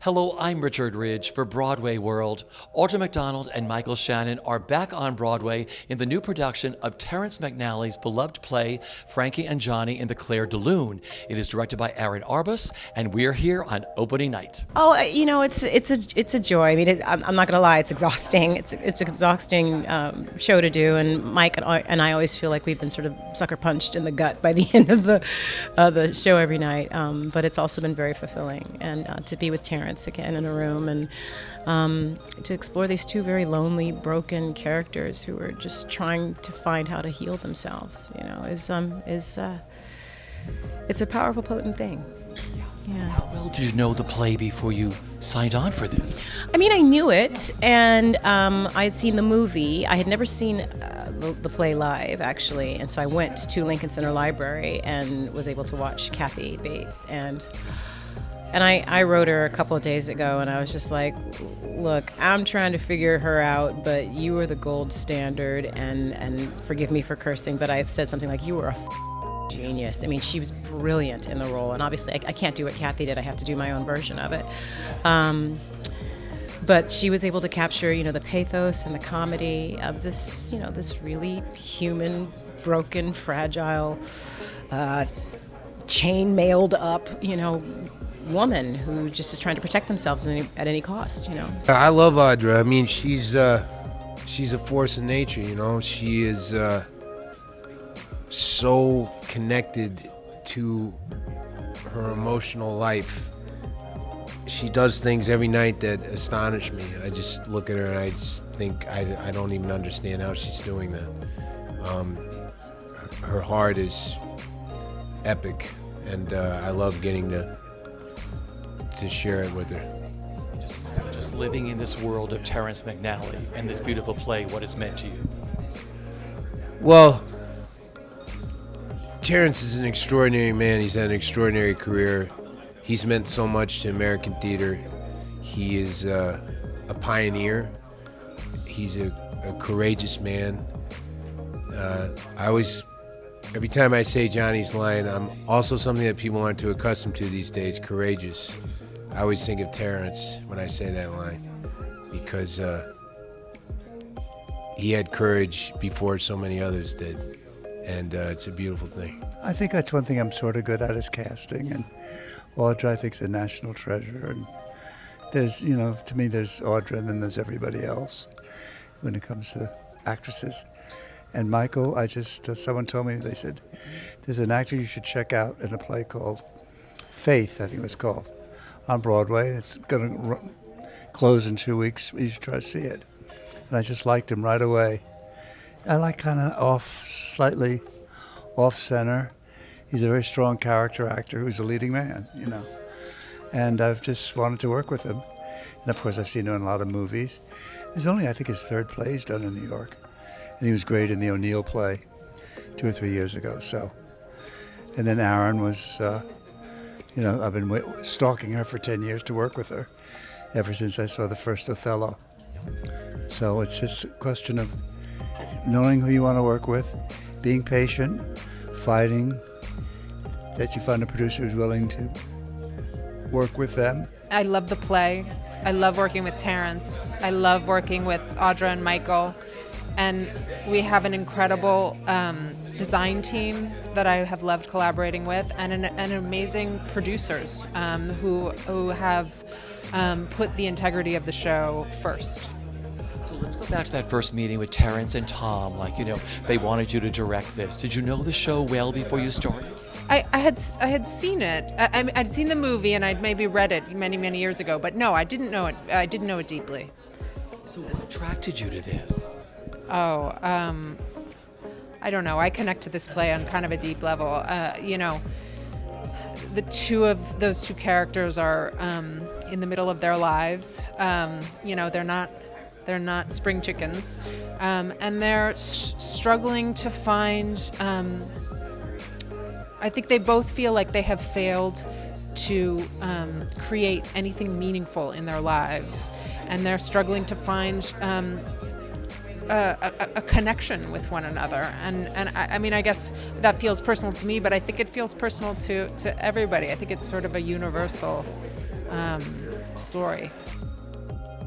Hello, I'm Richard Ridge for BroadwayWorld. Audra McDonald and Shannon are back on Broadway in the new production of Terrence McNally's beloved play, Frankie and Johnny in the Clair de Lune. It is directed by Aaron Arbus, and we're here on opening night. Oh, it's a joy. I mean, I'm not going to lie, it's exhausting. It's an exhausting show to do, and Mike and I always feel like we've been sort of sucker punched in the gut by the end of the show every night. But it's also been very fulfilling, and to be with Terrence again in a room, and to explore these two very lonely, broken characters who are just trying to find how to heal themselves, is it's a powerful, potent thing. Yeah. How well did you know the play before you signed on for this? I mean, I knew it, and I had seen the movie. I had never seen the play live, actually, and so I went to Lincoln Center Library and was able to watch Kathy Bates, and I wrote her a couple of days ago, and I was just like, look, I'm trying to figure her out, but you are the gold standard, and forgive me for cursing, but I said something like, you were a genius. I mean, she was brilliant in the role, and obviously I can't do what Kathy did. I have to do my own version of it. But she was able to capture, the pathos and the comedy of this, this really human, broken, fragile, chain-mailed up, woman who just is trying to protect themselves at any cost, I love Audra. I mean, she's a force of nature, She is so connected to her emotional life. She does things every night that astonish me. I just look at her and I just think I don't even understand how she's doing that. Her heart is epic, and I love getting to share it with her. Just living in this world of Terrence McNally and this beautiful play, what it's meant to you. Well, Terrence is an extraordinary man. He's had an extraordinary career. He's meant so much to American theater. He is a pioneer. He's a courageous man. Every time I say Johnny's line, I'm also something that people aren't too accustomed to these days, courageous. I always think of Terrence when I say that line, because he had courage before so many others did, and it's a beautiful thing. I think that's one thing I'm sort of good at, is casting, and Audra I think is a national treasure, and there's, to me there's Audra and then there's everybody else when it comes to actresses. And Michal, someone told me, they said, there's an actor you should check out in a play called Faith, I think it was called, on Broadway. It's going to close in 2 weeks. You should try to see it. And I just liked him right away. I like kind of slightly off-center. He's a very strong character actor who's a leading man, And I've just wanted to work with him. And of course, I've seen him in a lot of movies. There's only, I think, his third play he's done in New York. And he was great in the O'Neill play 2 or 3 years ago. So, and then Aaron was, I've been stalking her for 10 years to work with her, ever since I saw the first Othello. So it's just a question of knowing who you want to work with, being patient, fighting, that you find a producer who's willing to work with them. I love the play. I love working with Terrence. I love working with Audra and Michal. And we have an incredible design team that I have loved collaborating with, and amazing producers who have put the integrity of the show first. So let's go back to that first meeting with Terrence and Tom. They wanted you to direct this. Did you know the show well before you started? I had seen it. I'd seen the movie, and I'd maybe read it many, many years ago. But no, I didn't know it. I didn't know it deeply. So what attracted you to this? Oh, I don't know. I connect to this play on kind of a deep level. The those two characters are in the middle of their lives. They're not spring chickens, and they're struggling to find. I think they both feel like they have failed to create anything meaningful in their lives, and they're struggling to find a connection with one another. And I guess that feels personal to me, but I think it feels personal to everybody. I think it's sort of a universal story.